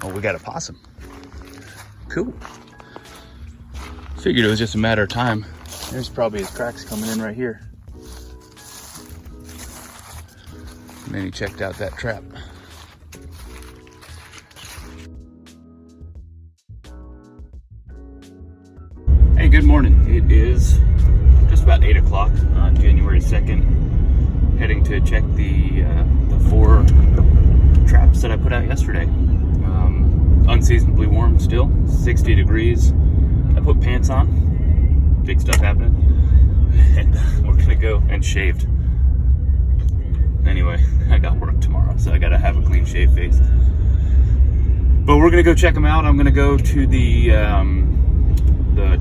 Oh, we got a possum. Cool. Figured it was just a matter of time. There's probably his tracks coming in right here. And then he checked out that trap. Hey, good morning. It is just about 8 o'clock on January 2nd. Heading to check the 4 traps that I put out yesterday. Unseasonably warm still, 60 degrees. I put pants on, big stuff happening. And we're gonna go and shaved. Anyway, I got work tomorrow, so I gotta have a clean shave face. But we're gonna go check them out. I'm gonna go to the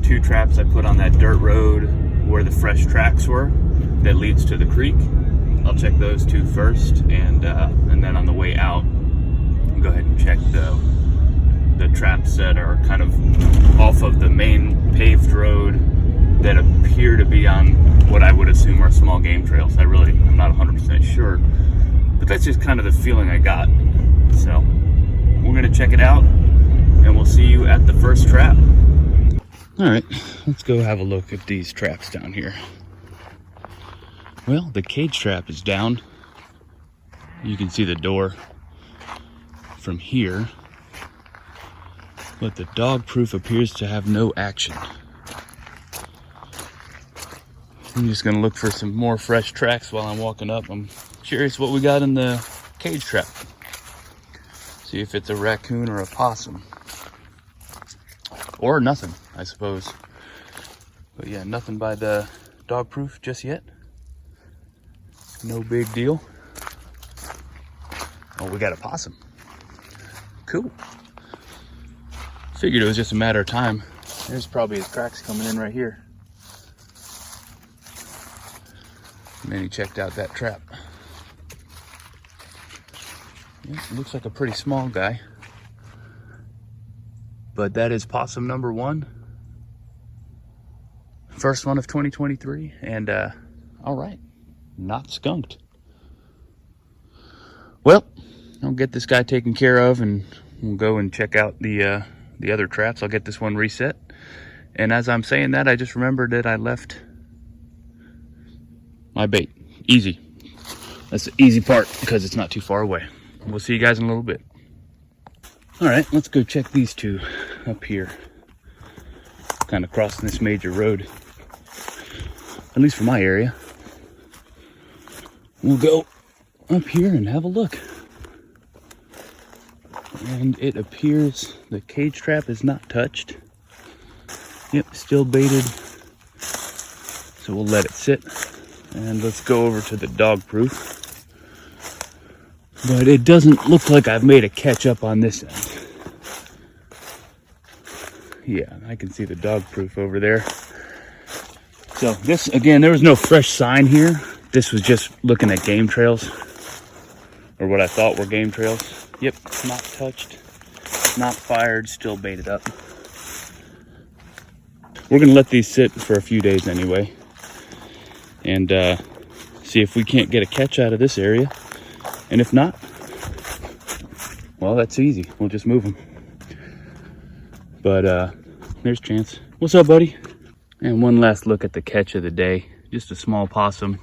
2 traps I put on that dirt road where the fresh tracks were that leads to the creek. I'll check those 2 first, and then on the way out, I'll go ahead and check the traps that are kind of off of the main paved road that appear to be on what I would assume are small game trails. I'm not 100% sure, but that's just kind of the feeling I got. So we're gonna check it out, and we'll see you at the first trap. All right, let's go have a look at these traps down here. Well, the cage trap is down. You can see the door from here, but the dog proof appears to have no action. I'm just gonna look for some more fresh tracks while I'm walking up. I'm curious what we got in the cage trap. See if it's a raccoon or a possum. Or nothing, I suppose. But yeah, nothing by the dog proof just yet. No big deal. Oh, we got a possum. Cool. Figured it was just a matter of time. There's probably his tracks coming in right here. And then he checked out that trap. Yeah, looks like a pretty small guy. But that is possum number 1. First one of 2023. And all right, not skunked. Well, I'll get this guy taken care of, and we'll go and check out the other traps. I'll get this one reset. And as I'm saying that, I just remembered that I left my bait. Easy. That's the easy part because it's not too far away. We'll see you guys in a little bit. All right, let's go check these 2 up here. Kind of crossing this major road, at least for my area. We'll go up here and have a look. And it appears the cage trap is not touched. Yep, still baited. So we'll let it sit. And let's go over to the dog proof. But it doesn't look like I've made a catch up on this end. Yeah, I can see the dog proof over there. So this, again, there was no fresh sign here. This was just looking at game trails, or what I thought were game trails. Yep, not touched, not fired, still baited up. We're gonna let these sit for a few days anyway, and see if we can't get a catch out of this area. And if not, well, that's easy. We'll just move them. But there's Chance. What's up, buddy? And one last look at the catch of the day. Just a small possum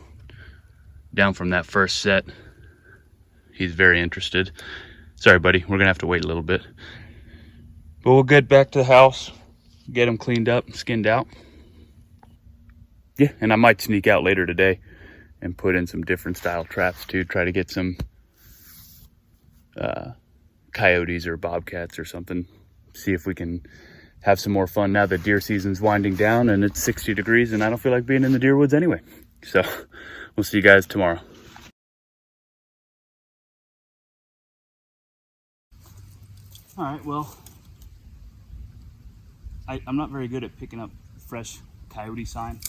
down from that first set. He's very interested. Sorry, buddy. We're gonna have to wait a little bit. But we'll get back to the house, get him cleaned up, skinned out. Yeah, and I might sneak out later today and put in some different style traps too. Try to get some coyotes or bobcats or something. See if we can have some more fun now that deer season's winding down and it's 60 degrees and I don't feel like being in the deer woods anyway. So we'll see you guys tomorrow. All right, well, I'm not very good at picking up fresh coyote sign,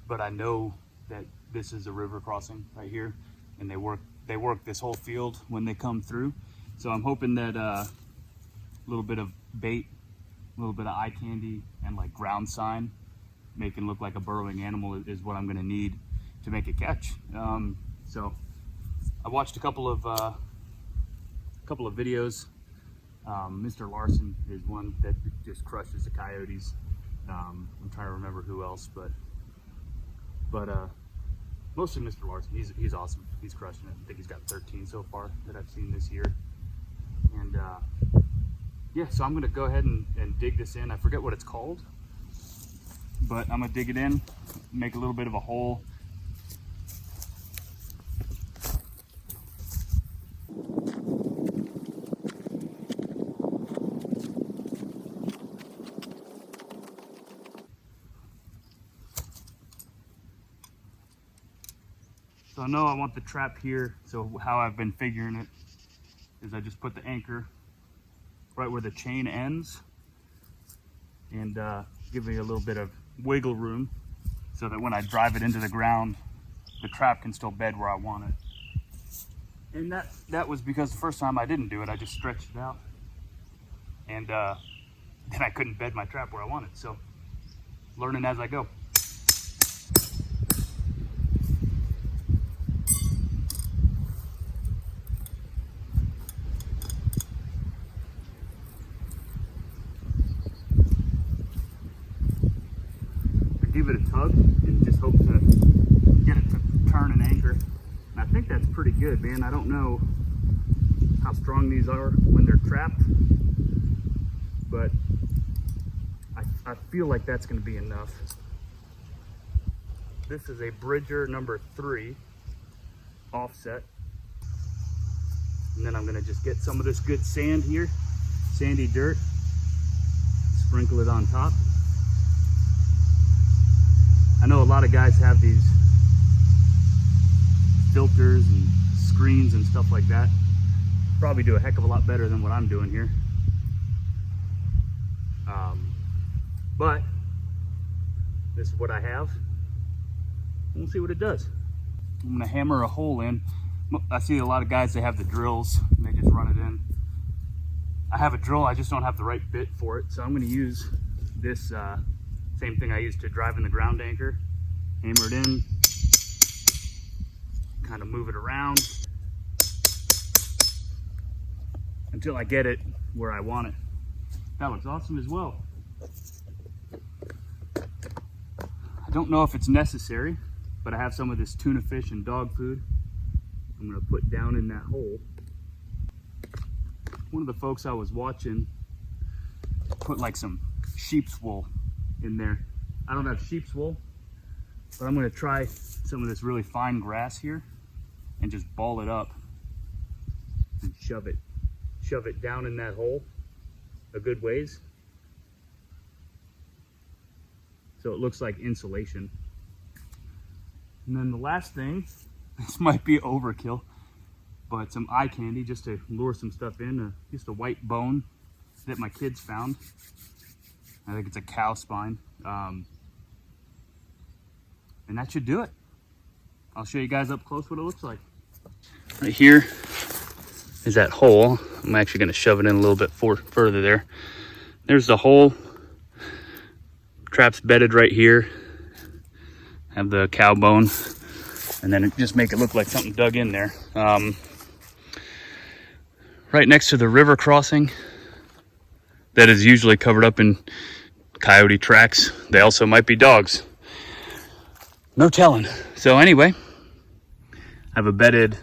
but I know that this is a river crossing right here, and they work this whole field when they come through. So I'm hoping that a little bit of bait, a little bit of eye candy, and like ground sign, make it look like a burrowing animal is what I'm gonna need to make a catch. So I watched a couple of couple of videos. Mr. Larson is one that just crushes the coyotes. I'm trying to remember who else, but mostly Mr. Larson. He's awesome. He's crushing it. I think he's got 13 so far that I've seen this year. And yeah, so I'm gonna go ahead and dig this in. I forget what it's called, but I'm gonna dig it in, make a little bit of a hole. So I know I want the trap here, so how I've been figuring it is I just put the anchor right where the chain ends and give me a little bit of wiggle room so that when I drive it into the ground, the trap can still bed where I want it. And that was because the first time I didn't do it, I just stretched it out, and then I couldn't bed my trap where I wanted. So learning as I go. Give it a tug and just hope to get it to turn and anchor. And I think that's pretty good, man. I don't know how strong these are when they're trapped, but I feel like that's going to be enough. This is a Bridger number 3 offset. And then I'm going to just get some of this good sand here, sandy dirt, sprinkle it on top. I know a lot of guys have these filters and screens and stuff like that. Probably do a heck of a lot better than what I'm doing here. But this is what I have. We'll see what it does. I'm gonna hammer a hole in. I see a lot of guys, they have the drills and they just run it in. I have a drill, I just don't have the right bit for it. So I'm gonna use this same thing I used to drive in the ground anchor. Hammer it in, kind of move it around until I get it where I want it. That looks awesome as well. I don't know if it's necessary, but I have some of this tuna fish and dog food I'm gonna put down in that hole. One of the folks I was watching put like some sheep's wool in there. I don't have sheep's wool, but I'm gonna try some of this really fine grass here and just ball it up and shove it down in that hole a good ways, so it looks like insulation. And then the last thing, this might be overkill, but some eye candy just to lure some stuff in. Just a white bone that my kids found. I think it's a cow spine. And that should do it. I'll show you guys up close what it looks like. Right here is that hole. I'm actually gonna shove it in a little bit further there. There's the hole. Trap's bedded right here. Have the cow bone, and then just make it look like something dug in there. Right next to the river crossing that is usually covered up in coyote tracks. They also might be dogs. No telling. So anyway, I have a bedded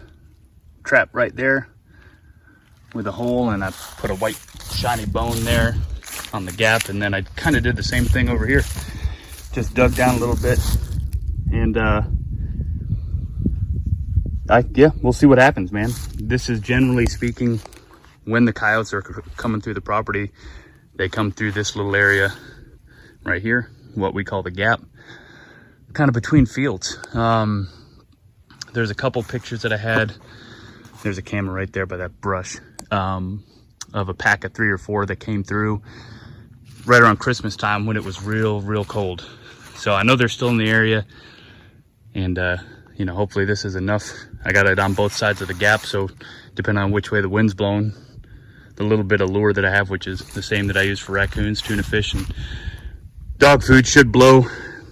trap right there with a hole, and I put a white shiny bone there on the gap, and then I kind of did the same thing over here. Just dug down a little bit, and yeah, we'll see what happens, man. This is generally speaking, when the coyotes are coming through the property, they come through this little area right here, what we call the gap, kind of between fields. There's a couple pictures that I had. There's a camera right there by that brush, of a pack of 3 or 4 that came through right around Christmas time when it was real cold. So I know they're still in the area, and you know, hopefully this is enough. I got it on both sides of the gap, so depending on which way the wind's blowing, the little bit of lure that I have, which is the same that I use for raccoons, tuna fish, and dog food, should blow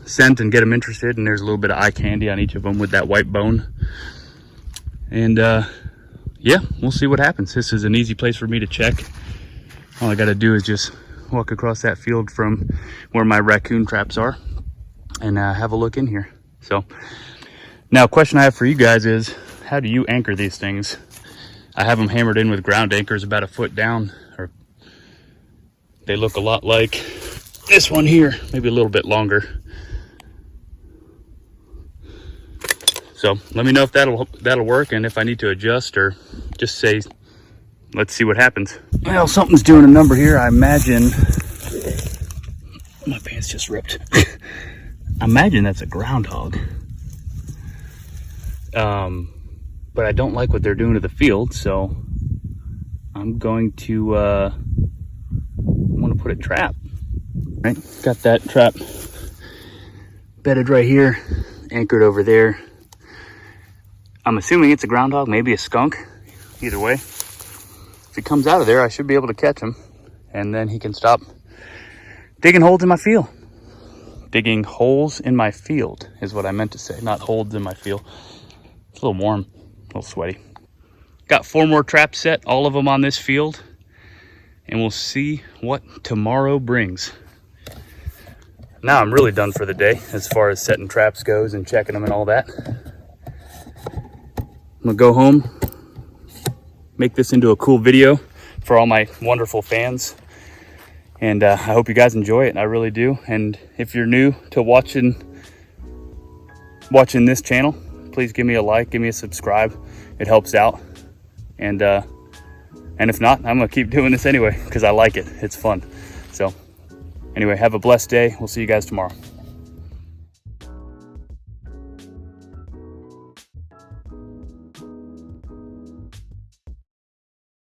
scent and get them interested. And there's a little bit of eye candy on each of them with that white bone. And yeah, we'll see what happens. This is an easy place for me to check. All I got to do is just walk across that field from where my raccoon traps are and have a look in here. So now, question I have for you guys is, how do you anchor these things? I have them hammered in with ground anchors about a foot down, or they look a lot like this one here, maybe a little bit longer. So let me know if that'll work, and if I need to adjust, or just say, let's see what happens. Well, something's doing a number here. I imagine, my pants just ripped. I imagine that's a groundhog. But I don't like what they're doing to the field, so I'm going to put a trap. Right, got that trap bedded right here, anchored over there. I'm assuming it's a groundhog, maybe a skunk. Either way, if he comes out of there, I should be able to catch him, and then he can stop digging holes in my field. Digging holes in my field is what I meant to say, not holes in my field. It's a little warm, a little sweaty. Got 4 more traps set, all of them on this field, and we'll see what tomorrow brings. Now I'm really done for the day as far as setting traps goes and checking them and all that. I'm gonna go home, make this into a cool video for all my wonderful fans. And I hope you guys enjoy it, I really do. And if you're new to watching this channel, please give me a like, give me a subscribe. It helps out. And if not, I'm gonna keep doing this anyway because I like it. It's fun. So anyway, have a blessed day. We'll see you guys tomorrow.